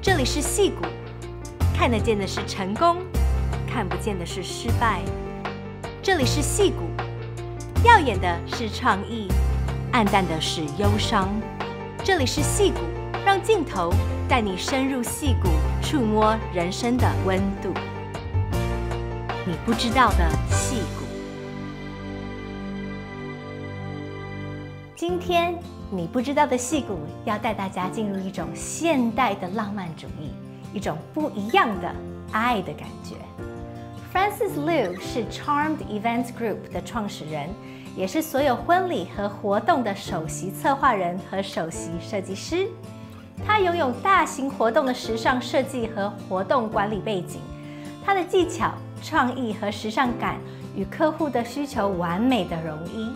这里是矽谷，看得见的是成功，看不见的是失败。这里是矽谷，耀眼的是创意，暗淡的是忧伤。这里是矽谷，让镜头带你深入矽谷，触摸人生的温度。你不知道的矽谷。今天你不知道的矽谷要带大家进入一种现代的浪漫主义，一种不一样的爱的感觉。Frances Liu 是 Charmed Events Group 的创始人，也是所有婚礼和活动的首席策划人和首席设计师。他拥有大型活动的时尚设计和活动管理背景，他的技巧、创意和时尚感与客户的需求完美的融一，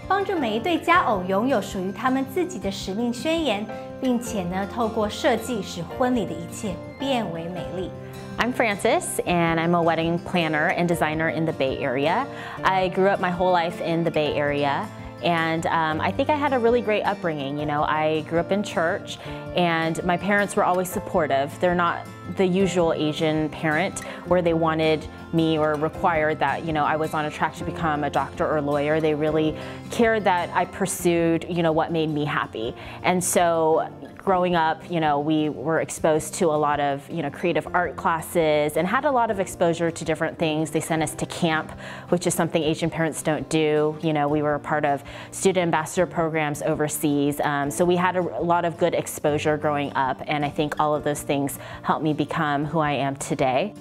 帮助每一对佳偶拥有属于他们自己的使命宣言，并且透过设计使婚礼的一切变为美丽。I'm Frances, and I'm a wedding planner and designer in the Bay Area. I grew up my whole life in the Bay Area, and I think I had a really great upbringing. You know, I grew up in church, and my parents were always supportive. They're not the usual Asian parent where they wanted me or required that, I was on a track to become a doctor or a lawyer. They really cared that I pursued, what made me happy. And so growing up, we were exposed to a lot of, creative art classes and had a lot of exposure to different things. They sent us to camp, which is something Asian parents don't do. We were a part of student ambassador programs overseas. So we had a lot of good exposure growing up, and I think all of those things helped me become who I am today.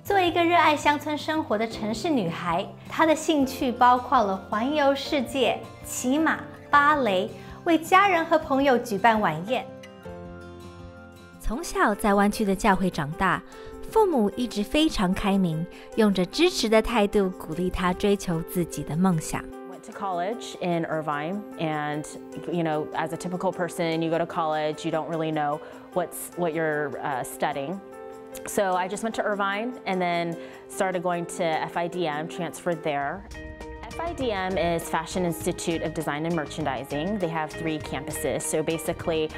作为一个热爱乡村生活的城市女孩，她的兴趣包括了环游世界、骑马、芭蕾，为家人和朋友举办晚宴。从小在湾区的教会长大，父母一直非常开明，用着支持的态度鼓励她追求自己的梦想。Went to college in Irvine, and as a typical person, you go to college, you don't really know what you're studying. So I just went to Irvine and then started going to FIDM, transferred there. FIDM is Fashion Institute of Design and Merchandising. They have 3 campuses. So basically,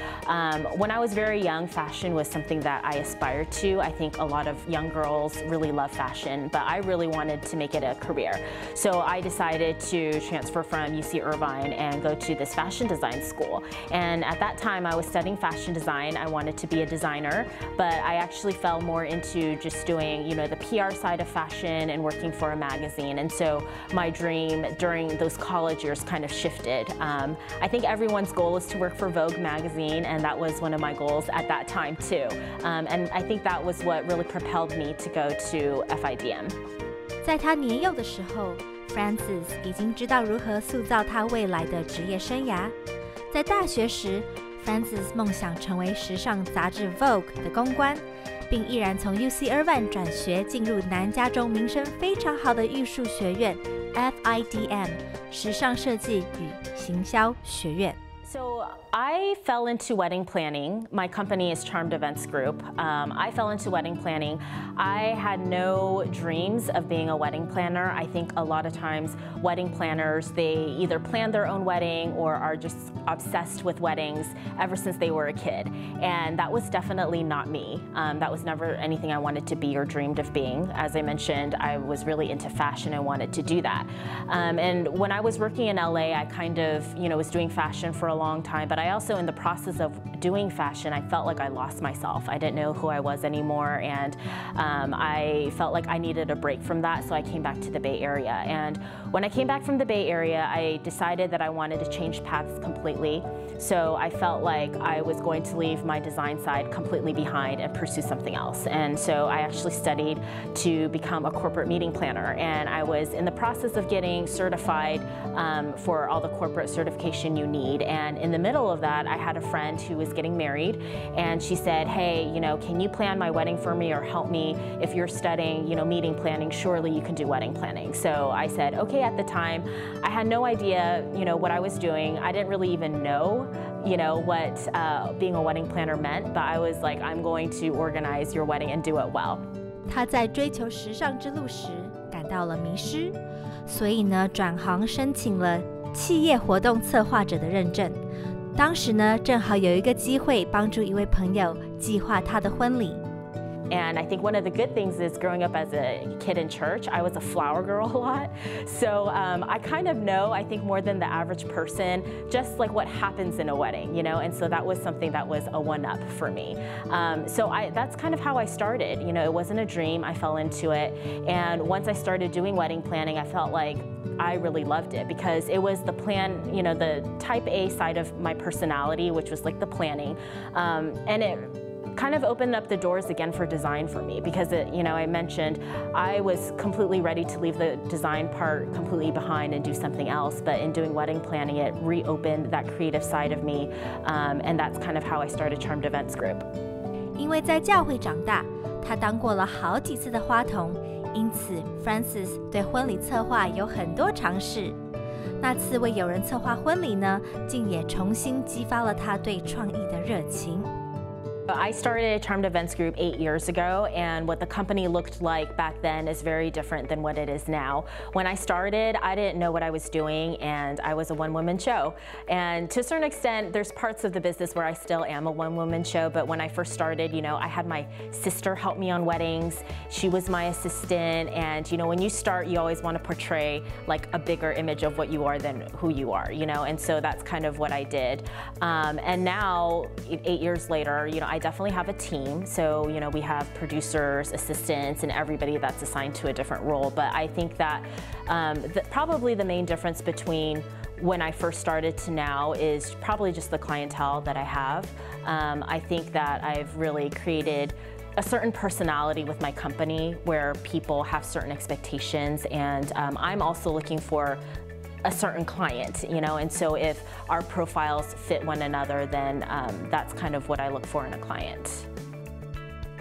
when I was very young, fashion was something that I aspired to. I think a lot of young girls really love fashion, but I really wanted to make it a career. So I decided to transfer from UC Irvine and go to this fashion design school. And at that time, I was studying fashion design. I wanted to be a designer, but I actually fell more into just doing, the PR side of fashion and working for a magazine. And so my dream during those college years kind of shifted. I think everyone's goal is to work for Vogue magazine, and that was one of my goals at that time too. And I think that was what really propelled me to go to FIDM. 在她年幼的时候 ，Frances 已经知道如何塑造她未来的职业生涯。在大学时 ，Frances 梦想成为时尚杂志 Vogue 的公关，并毅然从 UC Irvine 转学进入南加州名声非常好的艺术学院。FIDM 时尚设计与行销学院。So I fell into wedding planning. My company is Charmed Events Group. I fell into wedding planning. I had no dreams of being a wedding planner. I think a lot of times wedding planners, they either plan their own wedding or are just obsessed with weddings ever since they were a kid. And that was definitely not me. That was never anything I wanted to be or dreamed of being. As I mentioned, I was really into fashion and wanted to do that. And when I was working in LA, I kind of, was doing fashion for a long time, but I also, in the process of doing fashion, I felt like I lost myself. I didn't know who I was anymore, and I felt like I needed a break from that, so I came back to the Bay Area. And when I came back from the Bay Area, I decided that I wanted to change paths completely. So I felt like I was going to leave my design side completely behind and pursue something else. And so I actually studied to become a corporate meeting planner, and I was in the process of getting certified for all the corporate certification you need. And in the middle of that, I had a friend who was getting married, and she said, hey, can you plan my wedding for me or help me? If you're studying, meeting planning, surely you can do wedding planning. So I said, okay. At the time, I had no idea, what I was doing. I didn't really even know, what being a wedding planner meant, but I was like, I'm going to organize your wedding and do it well. 她在追求时尚之路时感到了迷失，所以转行申请了企业活动策划者的认证。当时呢，正好有一个机会帮助一位朋友计划他的婚礼。And I think one of the good things is growing up as a kid in church, I was a flower girl a lot. So I kind of know, I think more than the average person, just like what happens in a wedding, you know? And so that was something that was a one-up for me. That's kind of how I started. You know, it wasn't a dream, I fell into it. And once I started doing wedding planning, I felt like I really loved it because it was the plan, you know, the type A side of my personality, which was like the planning. And it kind of opened up the doors again for design for me because you know, I mentioned I was completely ready to leave the design part completely behind and do something else, but in doing wedding planning, it reopened that creative side of me, and that's kind of how I started Charmed Events Group. 因为在教会长大，他当过了好几次的花童，因此 Frances 对婚礼策划有很多尝试。那次为友人策划婚礼呢，竟也重新激发了他对创意的热情。I started Charmed Events Group 8 years ago, and what the company looked like back then is very different than what it is now. When I started, I didn't know what I was doing, and I was a one-woman show. And to a certain extent, there's parts of the business where I still am a one-woman show, but when I first started, you know, I had my sister help me on weddings. She was my assistant, and you know, when you start, you always want to portray like a bigger image of what you are than who you are, you know, and so that's kind of what I did. And now, 8 years later, you know, I definitely have a team. So, you know, we have producers, assistants, and everybody that's assigned to a different role. But I think that probably the main difference between when I first started to now is probably just the clientele that I have. I think that I've really created a certain personality with my company where people have certain expectations, and I'm also looking for a certain client, you know, and so if our profiles fit one another, then that's kind of what I look for in a client.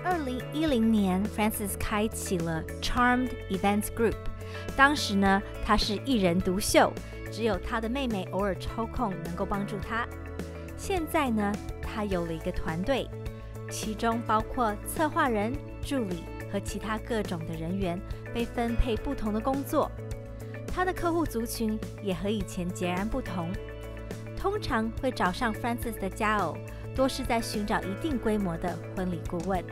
2010年 ，Frances 开启了 Charmed Events Group。当时呢，她是一人独秀，只有她的妹妹偶尔抽空能够帮助她。现在呢，她有了一个团队，其中包括策划人、助理和其他各种的人员，被分配不同的工作。他的客户族群也和以前截然不同，通常会找上 Frances 的佳偶，多是在寻找一定规模的婚礼顾问。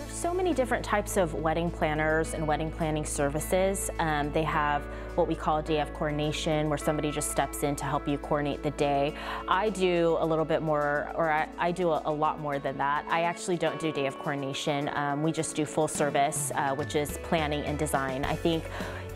So many different types of wedding planners and wedding planning services. They have what we call day of coordination, where somebody just steps in to help you coordinate the day. I do a little bit more, or I do a lot more than that. I actually don't do day of coordination. We just do full service, which is planning and design. I think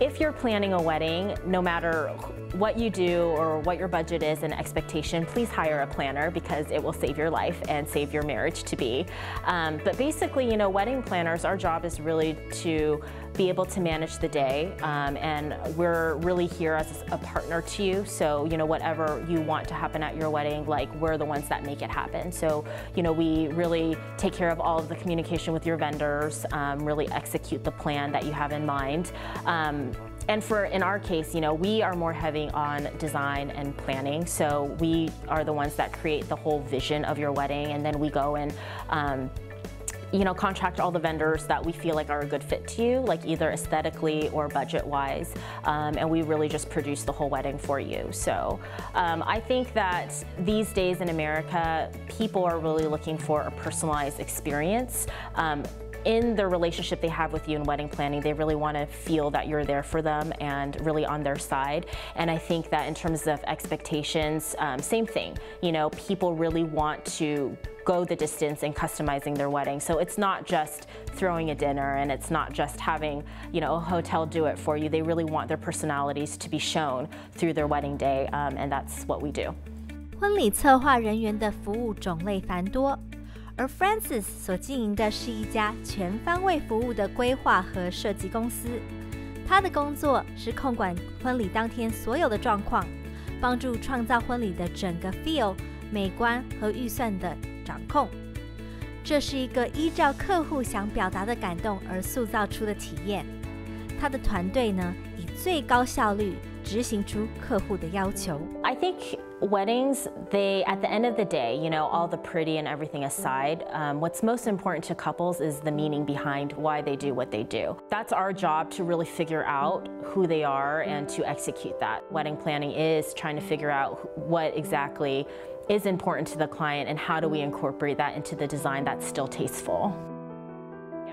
if you're planning a wedding, no matter what you do or what your budget is and expectation, please hire a planner because it will save your life and save your marriage to be. But basically, you know, wedding planners, our job is really to be able to manage the day, and we're really here as a partner to you. So, you know, whatever you want to happen at your wedding, like, we're the ones that make it happen. So, you know, we really take care of all of the communication with your vendors, really execute the plan that you have in mind. And in our case, you know, we are more heavy on design and planning. So we are the ones that create the whole vision of your wedding, and then we go and you know, contract all the vendors that we feel like are a good fit to you, like either aesthetically or budget-wise, and we really just produce the whole wedding for you. So I think that these days in America, people are really looking for a personalized experience. In the relationship they have with you in wedding planning, they really want to feel that you're there for them and really on their side. And I think that in terms of expectations, same thing. You know, people really want to go the distance in customizing their wedding. So it's not just throwing a dinner, and it's not just having, you know, a hotel do it for you. They really want their personalities to be shown through their wedding day, and that's what we do. 婚礼策划人员的服务种类繁多。而 Frances 所经营的是一家全方位服务的规划和设计公司，她的工作是控管婚礼当天所有的状况，帮助创造婚礼的整个 feel、美观和预算的掌控。这是一个依照客户想表达的感动而塑造出的体验。她的团队呢，以最高效率执行出客户的要求。I think weddings, at the end of the day, you know, all the pretty and everything aside, what's most important to couples is the meaning behind why they do what they do. That's our job, to really figure out who they are and to execute that. Wedding planning is trying to figure out what exactly is important to the client, and how do we incorporate that into the design that's still tasteful.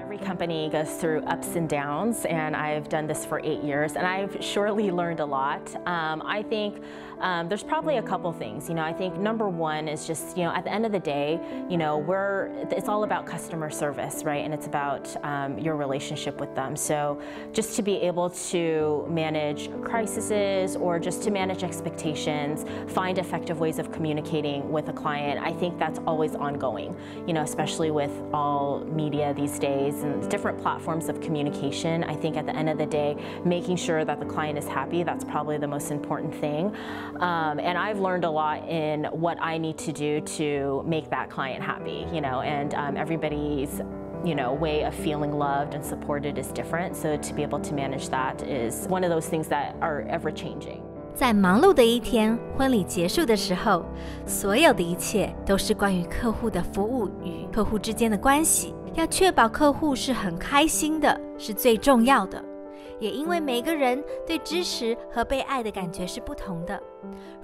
Every company goes through ups and downs, and I've done this for 8 years, and I've surely learned a lot. I think there's probably a couple things. I think number one is just, at the end of the day, it's all about customer service, right? And it's about your relationship with them. So just to be able to manage crises or just to manage expectations, find effective ways of communicating with a client, I think that's always ongoing, especially with all media these days and different platforms of communication. I think at the end of the day, making sure that the client is happy, that's probably the most important thing. And I've learned a lot in what I need to do to make that client happy, and everybody's way of feeling loved and supported is different. So to be able to manage that is one of those things that are ever changing. 在忙碌的一天，婚礼结束的时候，所有的一切都是关于客户的服务与客户之间的关系。要确保客户是很开心的，是最重要的。也因为每个人对支持和被爱的感觉是不同的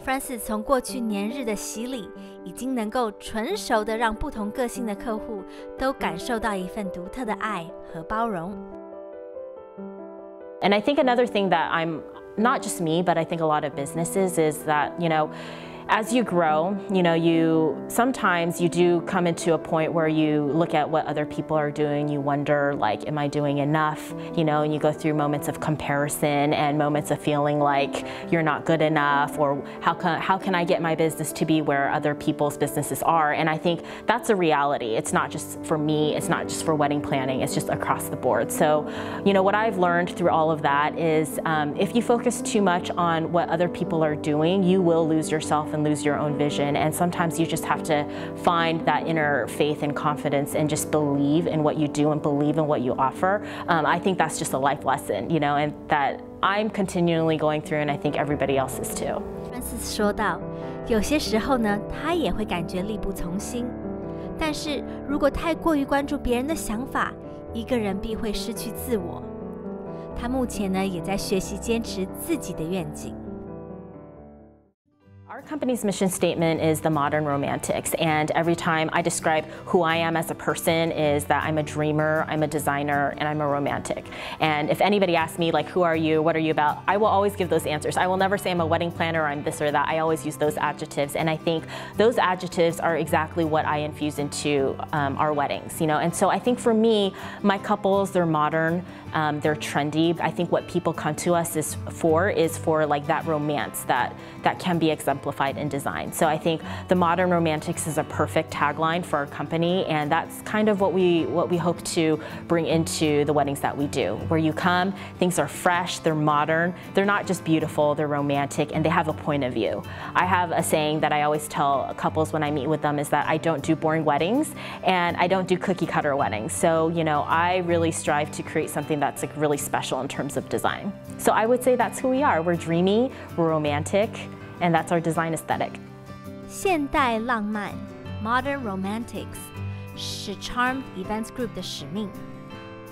，Frances 从过去年日的洗礼，已经能够纯熟的让不同个性的客户都感受到一份独特的爱和包容。And I think another thing that I'm not just me, but I think a lot of businesses is that, as you grow, sometimes you do come into a point where you look at what other people are doing, you wonder, like, am I doing enough? And you go through moments of comparison and moments of feeling like you're not good enough, or how can I get my business to be where other people's businesses are? And I think that's a reality. It's not just for me, it's not just for wedding planning, it's just across the board. So, what I've learned through all of that is if you focus too much on what other people are doing, you will lose yourself and lose your own vision. And sometimes you just have to find that inner faith and confidence and just believe in what you do and believe in what you offer. I think that's just a life lesson, and that I'm continually going through, and I think everybody else is too. Frances 说到，有些时候呢，她也会感觉力不从心。但是如果太过于关注别人的想法，一个人必会失去自我。她目前呢，也在学习坚持自己的愿景。Our company's mission statement is the modern romantics, and every time I describe who I am as a person is that I'm a dreamer, I'm a designer, and I'm a romantic. And if anybody asks me, like, who are you, what are you about, I will always give those answers. I will never say I'm a wedding planner or I'm this or that. I always use those adjectives, and I think those adjectives are exactly what I infuse into our weddings, And so I think for me, my couples, they're modern, they're trendy. I think what people come to us is for like that romance that can be exemplified in design. So I think the modern romantics is a perfect tagline for our company, and that's kind of what we hope to bring into the weddings that we do. Where you come, things are fresh, they're modern, they're not just beautiful, they're romantic, and they have a point of view. I have a saying that I always tell couples when I meet with them is that I don't do boring weddings and I don't do cookie cutter weddings. So, I really strive to create something that's like really special in terms of design. So I would say that's who we are. We're dreamy, we're romantic, and that's our design aesthetic. 现代浪漫 （Modern Romantics） 是 Charmed Events Group 的使命。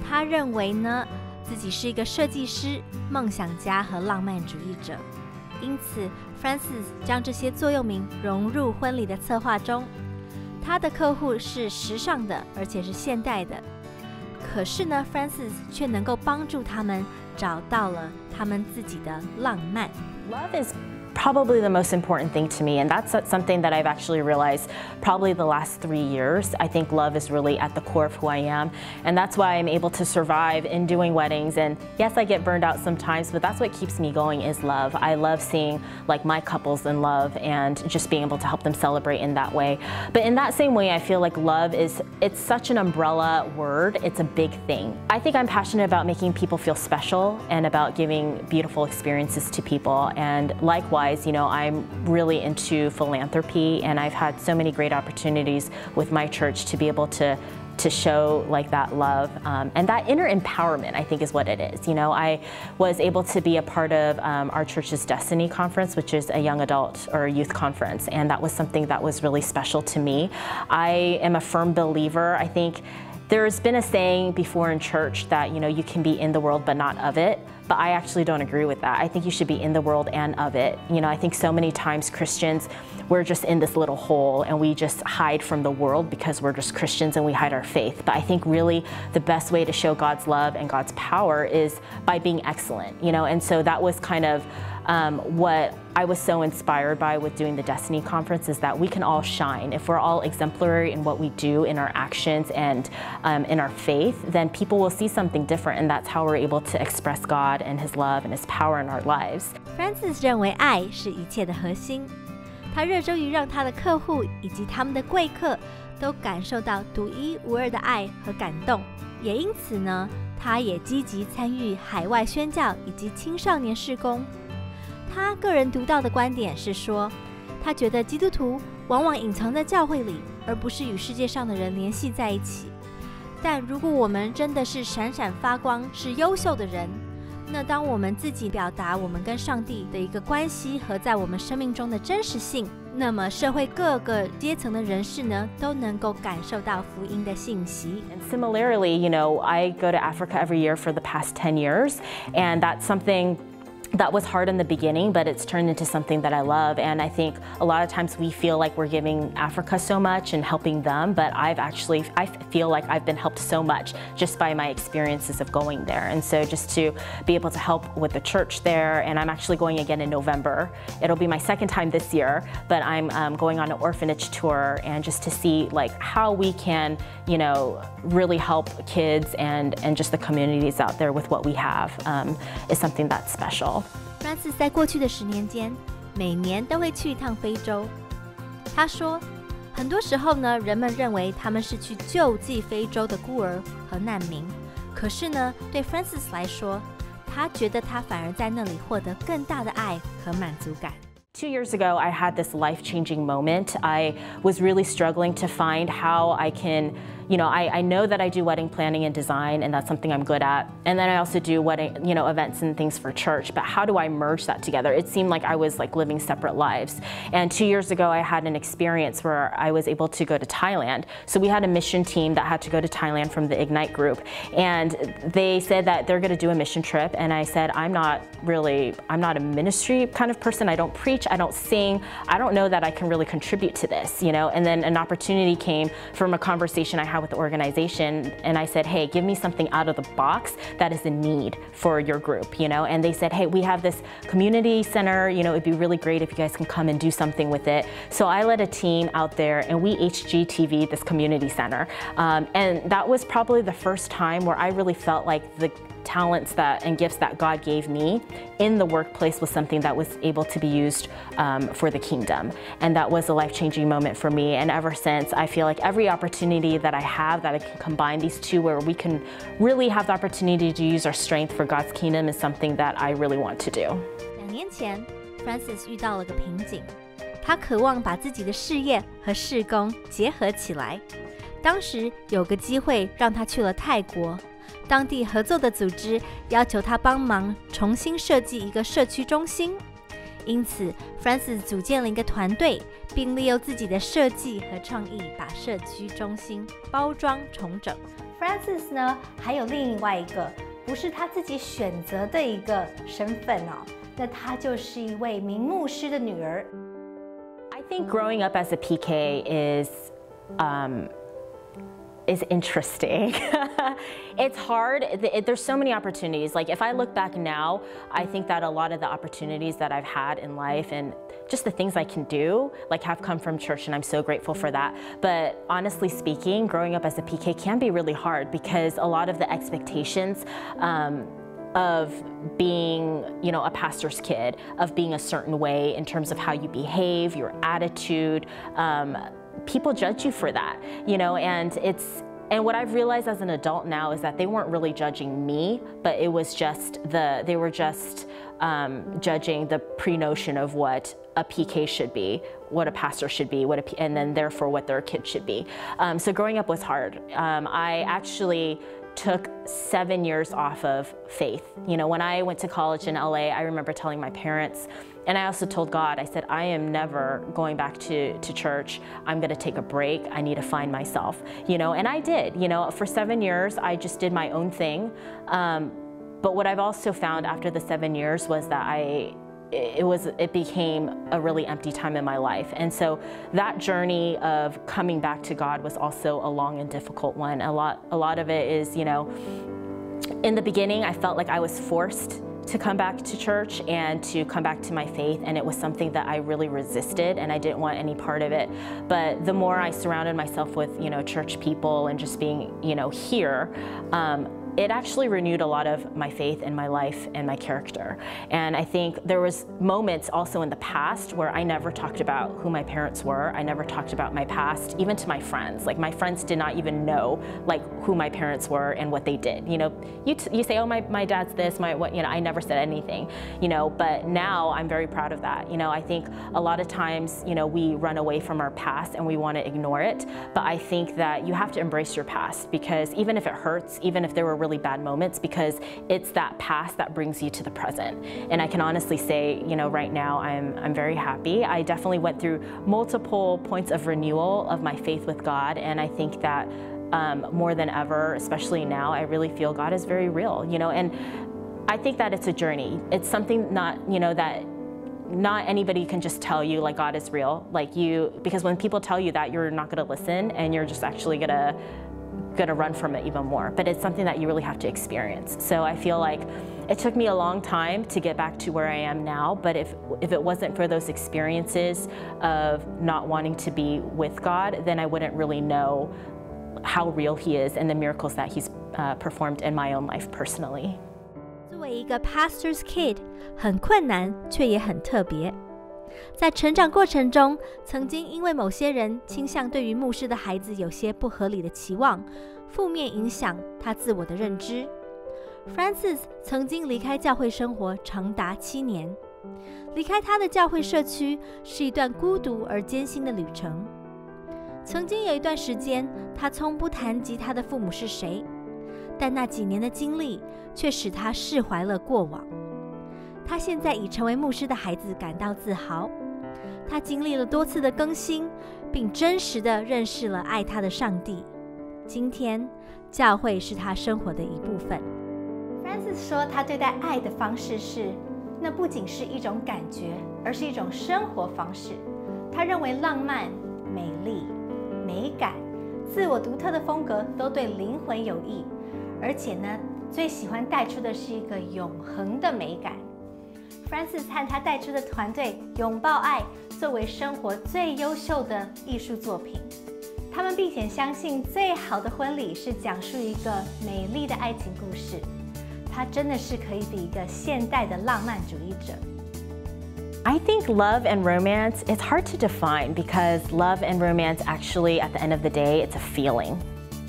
他认为呢，自己是一个设计师、梦想家和浪漫主义者，因此 Frances 将这些座右铭融入婚礼的策划中。他的客户是时尚的，而且是现代的。可是呢 ，Frances 却能够帮助他们找到了他们自己的浪漫。Love is probably the most important thing to me, and that's something that I've actually realized probably the last 3 years. I think love is really at the core of who I am, and that's why I'm able to survive in doing weddings. And yes, I get burned out sometimes, but that's what keeps me going is love. I love seeing like my couples in love and just being able to help them celebrate in that way. But in that same way, I feel like love it's such an umbrella word. It's a big thing. I think I'm passionate about making people feel special and about giving beautiful experiences to people. And likewise, I'm really into philanthropy, and I've had so many great opportunities with my church to be able to show like that love and that inner empowerment, I think is what it is. I was able to be a part of our church's Destiny Conference, which is a young adult or youth conference, and that was something that was really special to me. I am a firm believer, I think, There's been a saying before in church that, you can be in the world but not of it. But I actually don't agree with that. I think you should be in the world and of it. I think so many times Christians, we're just in this little hole and we just hide from the world because we're just Christians and we hide our faith. But I think really the best way to show God's love and God's power is by being excellent, and so that was kind of what I was so inspired by with doing the Destiny Conference, is that we can all shine. If we're all exemplary in what we do, in our actions, and in our faith, then people will see something different, and that's how we're able to express God and His love and His power in our lives. Frances 认为爱是一切的核心，她热衷于让她的客户以及他们的贵客都感受到独一无二的爱和感动，也因此呢，她也积极参与海外宣教以及青少年事工。他个人独到的观点是说，他觉得基督徒往往隐藏在教会里，而不是与世界上的人联系在一起。但如果我们真的是闪闪发光，是优秀的人，那当我们自己表达我们跟上帝的一个关系和在我们生命中的真实性，那么社会各个阶层的人士呢，都能够感受到福音的信息。And similarly, I go to Africa every year for the past 10 years, and that's something that was hard in the beginning, but it's turned into something that I love. And I think a lot of times we feel like we're giving Africa so much and helping them, but I feel like I've been helped so much just by my experiences of going there. And so just to be able to help with the church there, and I'm actually going again in November. It'll be my second time this year, but I'm going on an orphanage tour, and just to see like how we can, really help kids and just the communities out there with what we have is something that's special. Frances 在过去的10年间，每年都会去一趟非洲。他说，很多时候呢，人们认为他们是去救济非洲的孤儿和难民，可是呢，对 Frances 来说，他觉得他反而在那里获得更大的爱和满足感。2 years ago, I had this life-changing moment. I was really struggling to find how I can, I know that I do wedding planning and design, and that's something I'm good at. And then I also do wedding, events and things for church. But how do I merge that together? It seemed like I was like living separate lives. And 2 years ago, I had an experience where I was able to go to Thailand. So we had a mission team that had to go to Thailand from the Ignite group. And they said that they're going to do a mission trip. And I said, I'm not a ministry kind of person. I don't preach. I don't sing. I don't know that I can really contribute to this, And then an opportunity came from a conversation I had with the organization, and I said, hey, give me something out of the box that is a need for your group, And they said, hey, we have this community center, it'd be really great if you guys can come and do something with it. So I led a team out there, and we HGTV'd this community center. And that was probably the first time where I really felt like the talents and gifts that God gave me in the workplace was something that was able to be used for the kingdom. And that was a life-changing moment for me. And ever since, I feel like every opportunity that I have that I can combine these two, where we can really have the opportunity to use our strength for God's kingdom, is something that I really want to do. 2年前 ，Frances 遇到了个瓶颈，她渴望把自己的事业和事工结合起来。当时有个机会让她去了泰国。当地合作的组织要求他帮忙重新设计一个社区中心，因此 Frances 组建了一个团队，并利用自己的设计和创意把社区中心包装重整。Frances 呢，还有另外一个不是他自己选擇的一个身份哦，那她就是一位名牧師的女兒。I think growing up as a PK is interesting. It's hard. There's so many opportunities. Like if I look back now, I think that a lot of the opportunities that I've had in life and just the things I can do, like have come from church, and I'm so grateful for that. But honestly speaking, growing up as a PK can be really hard because a lot of the expectations of being, a pastor's kid, of being a certain way in terms of how you behave, your attitude, people judge you for that, and what I've realized as an adult now is that they weren't really judging me, but it was just they were just judging the pre-notion of what a PK should be, what a pastor should be, and then therefore what their kid should be. So growing up was hard. I actually took 7 years off of faith. You know, when I went to college in LA, I remember telling my parents, and I also told God, I said, I am never going back to church. I'm gonna take a break. I need to find myself, you know, and I did. You know, for 7 years, I just did my own thing. But what I've also found after the 7 years was that it became a really empty time in my life. And so that journey of coming back to God was also a long and difficult one. A lot of it is, you know, in the beginning, I felt like I was forced to come back to church and to come back to my faith, and it was something that I really resisted, and I didn't want any part of it. But the more I surrounded myself with, you know, church people and just being, you know, here, it actually renewed a lot of my faith in my life and my character. And I think there was moments also in the past where I never talked about who my parents were. I never talked about my past, even to my friends. Like, my friends did not even know, like, who my parents were and what they did. You know, you say, oh, my dad's this, what, you know, I never said anything, you know, but now I'm very proud of that. You know, I think a lot of times, you know, we run away from our past and we want to ignore it. But I think that you have to embrace your past, because even if it hurts, even if there were really bad moments, because it's that past that brings you to the present. And I can honestly say, you know, right now I'm very happy. I definitely went through multiple points of renewal of my faith with God, and I think that more than ever, especially now, I really feel God is very real, you know, and I think that it's a journey. It's something not, you know, that not anybody can just tell you, like, God is real, like, because when people tell you that, you're not gonna listen, and you're just actually gonna run from it even more. But it's something that you really have to experience. So I feel like it took me a long time to get back to where I am now, but if it wasn't for those experiences of not wanting to be with God, then I wouldn't really know how real He is and the miracles that He's performed in my own life personally. 作为一个 pastor's kid， 很困难，却也很特别。在成长过程中，曾经因为某些人倾向对于牧师的孩子有些不合理的期望，负面影响他自我的认知。Frances 曾经离开教会生活长达7年，离开他的教会社区是一段孤独而艰辛的旅程。曾经有一段时间，他从不谈及他的父母是谁，但那几年的经历却使他释怀了过往。他现在以成为牧师的孩子感到自豪。他经历了多次的更新，并真实地认识了爱他的上帝。今天，教会是他生活的一部分。Frances 说，他对待爱的方式是，那不仅是一种感觉，而是一种生活方式。他认为浪漫、美丽、美感、自我独特的风格都对灵魂有益，而且呢，最喜欢带出的是一个永恒的美感。Frances 和他带出的团队拥抱爱作为生活最优秀的艺术作品。他们并且相信，最好的婚礼是讲述一个美丽的爱情故事。他真的是可以比一个现代的浪漫主义者。I think love and romance, it's hard to define, because love and romance actually, at the end of the day, it's a feeling.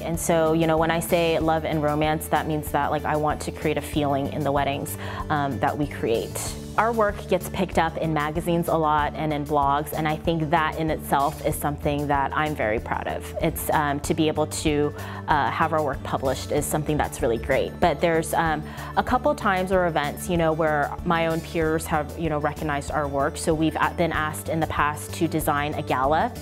And so, you know, when I say love and romance, that means that, like, I want to create a feeling in the weddings that we create. Our work gets picked up in magazines a lot and in blogs, and I think that in itself is something that I'm very proud of. It's to be able to have our work published is something that's really great. But there's a couple times or events, you know, where my own peers have, you know, recognized our work. So we've been asked in the past to design a gala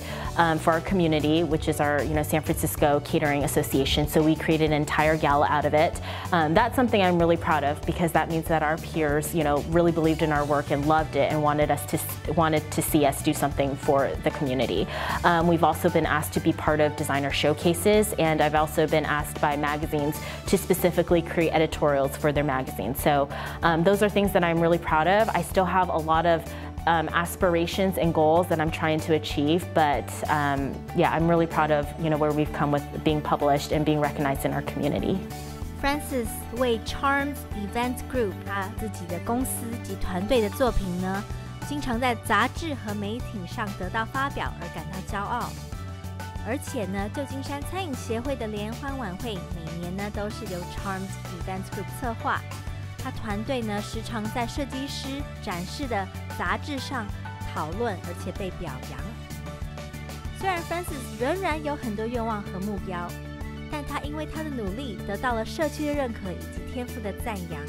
for our community, which is our, you know, San Francisco Catering Association. So we created an entire gala out of it. That's something I'm really proud of, because that means that our peers, you know, really believed in our work and loved it and wanted to see us do something for the community. We've also been asked to be part of designer showcases, and I've also been asked by magazines to specifically create editorials for their magazines. So those are things that I'm really proud of. I still have a lot of aspirations and goals that I'm trying to achieve, but yeah, I'm really proud of, you know, where we've come with being published and being recognized in our community. Frances 为 Charmed Event Group 他自己的公司及团队的作品呢，经常在杂志和媒体上得到发表而感到骄傲。而且呢，旧金山餐饮协会的联欢晚会每年呢都是由 Charmed Event Group 策划。他团队呢时常在设计师展示的杂志上讨论，而且被表扬。虽然 Frances 仍然有很多愿望和目标，但他因为他的努力得到了社区的认可以及天父的赞扬，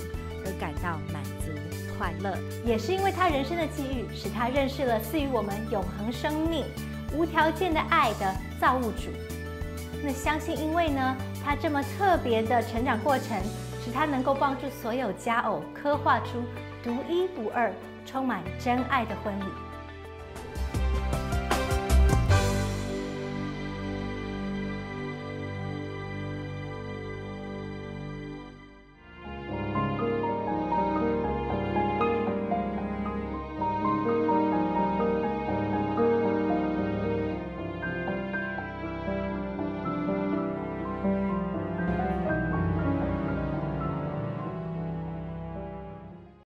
而感到满足快乐。也是因为他人生的际遇，使他认识了赐予我们永恒生命、无条件的爱的造物主。那相信因为呢，他这么特别的成长过程，使他能够帮助所有佳偶刻画出独一无二、充满真爱的婚礼。